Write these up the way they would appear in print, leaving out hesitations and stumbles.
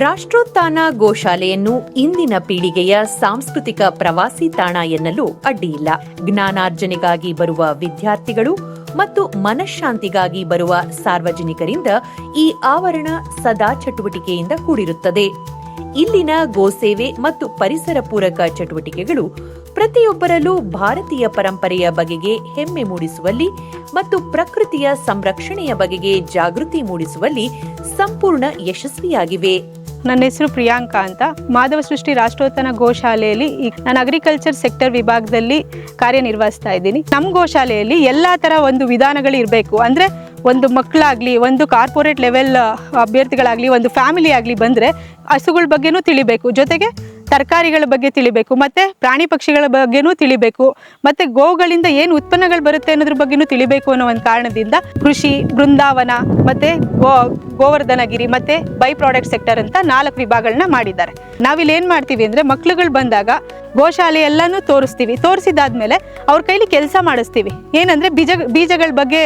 ರಾಷ್ಟ್ರೋತ್ಥಾನ ಗೋಶಾಲೆಯನ್ನು ಇಂದಿನ ಪೀಳಿಗೆಯ ಸಾಂಸ್ಕೃತಿಕ ಪ್ರವಾಸಿ ತಾಣ ಎನ್ನಲು ಅಡ್ಡಿಯಿಲ್ಲ. ಜ್ಞಾನಾರ್ಜನೆಗಾಗಿ ಬರುವ ವಿದ್ಯಾರ್ಥಿಗಳು ಮತ್ತು ಮನಃಶಾಂತಿಗಾಗಿ ಬರುವ ಸಾರ್ವಜನಿಕರಿಂದ ಈ ಆವರಣ ಸದಾ ಚಟುವಟಿಕೆಯಿಂದ ಕೂಡಿರುತ್ತದೆ. ಇಲ್ಲಿನ ಗೋಸೇವೆ ಮತ್ತು ಪರಿಸರ ಪೂರಕ ಚಟುವಟಿಕೆಗಳು ಪ್ರತಿಯೊಬ್ಬರಲ್ಲೂ ಭಾರತೀಯ ಪರಂಪರೆಯ ಬಗೆಗೆ ಹೆಮ್ಮೆ ಮೂಡಿಸುವಲ್ಲಿ ಮತ್ತು ಪ್ರಕೃತಿಯ ಸಂರಕ್ಷಣೆಯ ಬಗೆಗೆ ಜಾಗೃತಿ ಮೂಡಿಸುವಲ್ಲಿ ಸಂಪೂರ್ಣ ಯಶಸ್ವಿಯಾಗಿವೆ. ನನ್ನ ಹೆಸರು ಪ್ರಿಯಾಂಕಾ ಅಂತ. ಮಾಧವ ಸೃಷ್ಟಿ ರಾಷ್ಟ್ರೋತ್ಥಾನ ಗೋಶಾಲೆಯಲ್ಲಿ ನಾನು ಅಗ್ರಿಕಲ್ಚರ್ ಸೆಕ್ಟರ್ ವಿಭಾಗದಲ್ಲಿ ಕಾರ್ಯನಿರ್ವಹಿಸ್ತಾ ಇದ್ದೀನಿ. ನಮ್ಮ ಗೋಶಾಲೆಯಲ್ಲಿ ಎಲ್ಲ ಥರ ಒಂದು ವಿಧಾನಗಳು ಇರಬೇಕು. ಅಂದರೆ ಒಂದು ಮಕ್ಕಳಾಗಲಿ, ಒಂದು ಕಾರ್ಪೊರೇಟ್ ಲೆವೆಲ್ ಅಭ್ಯರ್ಥಿಗಳಾಗಲಿ, ಒಂದು ಫ್ಯಾಮಿಲಿ ಆಗಲಿ ಬಂದರೆ ಹಸುಗಳ ಬಗ್ಗೆನೂ ತಿಳಿಬೇಕು, ಜೊತೆಗೆ ತರಕಾರಿಗಳ ಬಗ್ಗೆ ತಿಳಿಬೇಕು, ಮತ್ತು ಪ್ರಾಣಿ ಪಕ್ಷಿಗಳ ಬಗ್ಗೆನೂ ತಿಳಿಬೇಕು, ಮತ್ತು ಗೋಗಳಿಂದ ಏನು ಉತ್ಪನ್ನಗಳು ಬರುತ್ತೆ ಅನ್ನೋದ್ರ ಬಗ್ಗೆನೂ ತಿಳಿಬೇಕು ಅನ್ನೋ ಒಂದು ಕಾರಣದಿಂದ ಕೃಷಿ, ಬೃಂದಾವನ ಮತ್ತು ಗೋವರ್ಧನಗಿರಿ ಮತ್ತು ಬೈ ಪ್ರಾಡಕ್ಟ್ ಸೆಕ್ಟರ್ ಅಂತ 4 ವಿಭಾಗಗಳನ್ನ ಮಾಡಿದ್ದಾರೆ. ನಾವಿಲ್ಲಿ ಏನು ಮಾಡ್ತೀವಿ ಅಂದರೆ, ಮಕ್ಳುಗಳು ಬಂದಾಗ ಗೋಶಾಲೆ ಎಲ್ಲನೂ ತೋರಿಸಿದಾದ್ಮೇಲೆ ಅವ್ರ ಕೈಲಿ ಕೆಲಸ ಮಾಡಿಸ್ತೀವಿ. ಏನಂದರೆ ಬೀಜಗಳ ಬಗ್ಗೆ,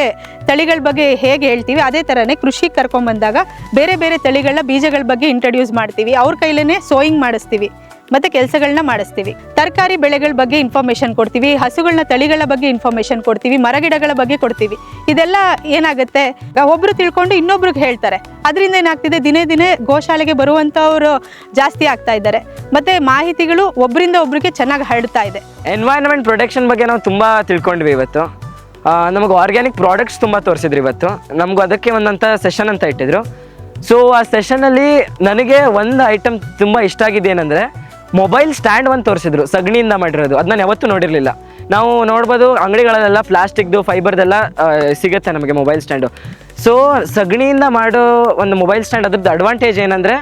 ತಳಿಗಳ ಬಗ್ಗೆ ಹೇಗೆ ಹೇಳ್ತೀವಿ, ಅದೇ ಥರನೇ ಕೃಷಿಗೆ ಕರ್ಕೊಂಡ್ಬಂದಾಗ ಬೇರೆ ಬೇರೆ ತಳಿಗಳನ್ನ, ಬೀಜಗಳ ಬಗ್ಗೆ ಇಂಟ್ರಡ್ಯೂಸ್ ಮಾಡ್ತೀವಿ. ಅವ್ರ ಕೈಲೇ ಸೋಯಿಂಗ್ ಮಾಡಿಸ್ತೀವಿ ಮತ್ತು ಕೆಲಸಗಳನ್ನ ಮಾಡಿಸ್ತೀವಿ. ತರಕಾರಿ ಬೆಳೆಗಳ ಬಗ್ಗೆ ಇನ್ಫಾರ್ಮೇಷನ್ ಕೊಡ್ತೀವಿ, ಹಸುಗಳನ್ನ ತಳಿಗಳ ಬಗ್ಗೆ ಇನ್ಫಾರ್ಮೇಷನ್ ಕೊಡ್ತೀವಿ, ಮರಗಿಡಗಳ ಬಗ್ಗೆ ಕೊಡ್ತೀವಿ. ಇದೆಲ್ಲ ಏನಾಗುತ್ತೆ, ಒಬ್ಬರು ತಿಳ್ಕೊಂಡು ಇನ್ನೊಬ್ರಿಗೆ ಹೇಳ್ತಾರೆ. ಅದರಿಂದ ಏನಾಗ್ತಿದೆ, ದಿನೇ ದಿನೇ ಗೋಶಾಲೆಗೆ ಬರುವಂಥವ್ರು ಜಾಸ್ತಿ ಆಗ್ತಾ ಇದ್ದಾರೆ ಮತ್ತು ಮಾಹಿತಿಗಳು ಒಬ್ಬರಿಂದ ಒಬ್ರಿಗೆ ಚೆನ್ನಾಗಿ ಹರಡ್ತಾ ಇದೆ. ಎನ್ವೈರನ್ಮೆಂಟ್ ಪ್ರೊಟೆಕ್ಷನ್ ಬಗ್ಗೆ ನಾವು ತುಂಬ ತಿಳ್ಕೊಂಡ್ವಿ ಇವತ್ತು. ನಮಗೆ ಆರ್ಗ್ಯಾನಿಕ್ ಪ್ರಾಡಕ್ಟ್ಸ್ ತುಂಬ ತೋರಿಸಿದ್ರು ಇವತ್ತು. ನಮಗೂ ಅದಕ್ಕೆ ಒಂದಂಥ ಸೆಷನ್ ಅಂತ ಇಟ್ಟಿದ್ರು. ಸೊ ಆ ಸೆಷನಲ್ಲಿ ನನಗೆ ಒಂದು ಐಟಮ್ ತುಂಬ ಇಷ್ಟ ಆಗಿದೆ. ಏನಂದರೆ, ಮೊಬೈಲ್ ಸ್ಟ್ಯಾಂಡ್ ಒಂದು ತೋರಿಸಿದ್ರು, ಸಗಣಿಯಿಂದ ಮಾಡಿರೋದು. ಅದು ನಾನು ಯಾವತ್ತೂ ನೋಡಿರಲಿಲ್ಲ. ನಾವು ನೋಡ್ಬೋದು ಅಂಗಡಿಗಳಲ್ಲೆಲ್ಲ ಪ್ಲಾಸ್ಟಿಕ್ದು, ಫೈಬರ್ದೆಲ್ಲ ಸಿಗುತ್ತೆ ನಮಗೆ ಮೊಬೈಲ್ ಸ್ಟ್ಯಾಂಡು. ಸೊ ಸಗಣಿಯಿಂದ ಮಾಡೋ ಒಂದು ಮೊಬೈಲ್ ಸ್ಟ್ಯಾಂಡ್, ಅದ್ರದ್ದು ಅಡ್ವಾಂಟೇಜ್ ಏನಂದರೆ,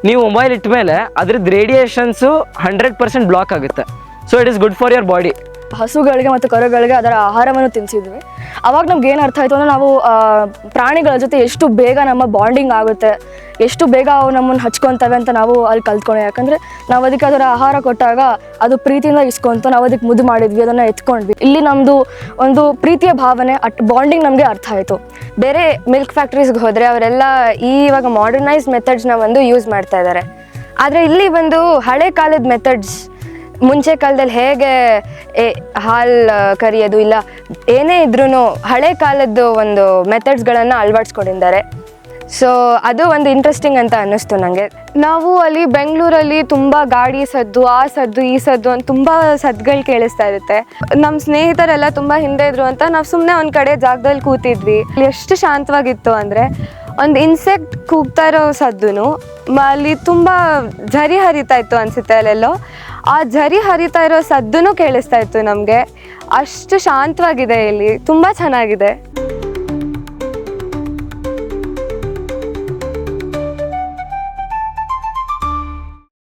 ನೀವು ಮೊಬೈಲ್ ಇಟ್ಟ ಮೇಲೆ ಅದ್ರದ್ದು ರೇಡಿಯೇಷನ್ಸು 100% ಬ್ಲಾಕ್ ಆಗುತ್ತೆ. So it is good for your body. ಹಸುಗಳಿಗೆ ಮತ್ತು ಕರುಗಳಿಗೆ ಅದರ ಆಹಾರವನ್ನು ತಿನ್ನಿಸಿದ್ವಿ. ಅವಾಗ ನಮ್ಗೆ ಏನು ಅರ್ಥ ಆಯಿತು ಅಂದರೆ, ನಾವು ಪ್ರಾಣಿಗಳ ಜೊತೆ ಎಷ್ಟು ಬೇಗ ನಮ್ಮ ಬಾಂಡಿಂಗ್ ಆಗುತ್ತೆ, ಎಷ್ಟು ಬೇಗ ಅವು ನಮ್ಮನ್ನು ಹಚ್ಕೊತವೆ ಅಂತ ನಾವು ಅಲ್ಲಿ ಕಲ್ತ್ಕೊಂಡೆ. ಯಾಕಂದರೆ ನಾವು ಅದಕ್ಕೆ ಅದರ ಆಹಾರ ಕೊಟ್ಟಾಗ ಅದು ಪ್ರೀತಿಯಿಂದ ಇಸ್ಕೊಂತು, ನಾವು ಅದಕ್ಕೆ ಮುದ್ದು ಮಾಡಿದ್ವಿ, ಅದನ್ನು ಎತ್ಕೊಂಡ್ವಿ. ಇಲ್ಲಿ ನಮ್ಮದು ಒಂದು ಪ್ರೀತಿಯ ಭಾವನೆ, ಬಾಂಡಿಂಗ್ ನಮಗೆ ಅರ್ಥ ಆಯಿತು. ಬೇರೆ ಮಿಲ್ಕ್ ಫ್ಯಾಕ್ಟ್ರೀಸ್ಗೆ ಹೋದರೆ ಅವರೆಲ್ಲ ಇವಾಗ ಮಾಡರ್ನೈಸ್ ಮೆಥಡ್ಸ್ನ ಯೂಸ್ ಮಾಡ್ತಾ ಇದ್ದಾರೆ. ಆದರೆ ಇಲ್ಲಿ ಹಳೆ ಕಾಲದ ಮೆಥಡ್ಸ್, ಮುಂಚೆ ಕಾಲದಲ್ಲಿ ಹೇಗೆ ಹಾಲು ಕರಿಯೋದು, ಇಲ್ಲ ಏನೇ ಇದ್ರೂ ಹಳೆ ಕಾಲದ್ದು ಮೆಥಡ್ಸ್ಗಳನ್ನು ಅಳವಡಿಸ್ಕೊಂಡಿದ್ದಾರೆ. ಸೊ ಅದು ಇಂಟ್ರೆಸ್ಟಿಂಗ್ ಅಂತ ಅನ್ನಿಸ್ತು ನನಗೆ. ನಾವು ಅಲ್ಲಿ ಬೆಂಗಳೂರಲ್ಲಿ ತುಂಬ ಗಾಡಿ ಸದ್ದು, ಆ ಸದ್ದು, ಈ ಸದ್ದು ಅಂತ ತುಂಬ ಸದ್ದುಗಳು ಕೇಳಿಸ್ತಾ ಇರುತ್ತೆ. ನಮ್ಮ ಸ್ನೇಹಿತರೆಲ್ಲ ತುಂಬ ಹಿಂದೆ ಇದ್ರು ಅಂತ ನಾವು ಸುಮ್ಮನೆ ಒಂದು ಕಡೆ ಜಾಗದಲ್ಲಿ ಕೂತಿದ್ವಿ. ಅಲ್ಲಿ ಎಷ್ಟು ಶಾಂತವಾಗಿತ್ತು ಅಂದರೆ, ಒಂದು ಇನ್ಸೆಕ್ಟ್ ಕೂಗ್ತಾ ಇರೋ ಸದ್ದು, ಅಲ್ಲಿ ತುಂಬ ಝರಿ ಹರಿತಾ ಇತ್ತು ಅನಿಸುತ್ತೆ ಅಲ್ಲೆಲ್ಲೋ. ಆ ಝರಿ ಹರಿತಾ ಇರೋ ಸದ್ದು ಕೇಳಿಸ್ತಾ ಇತ್ತು ನಮಗೆ. ಅಷ್ಟು ಶಾಂತವಾಗಿದೆ ಇಲ್ಲಿ, ತುಂಬ ಚೆನ್ನಾಗಿದೆ.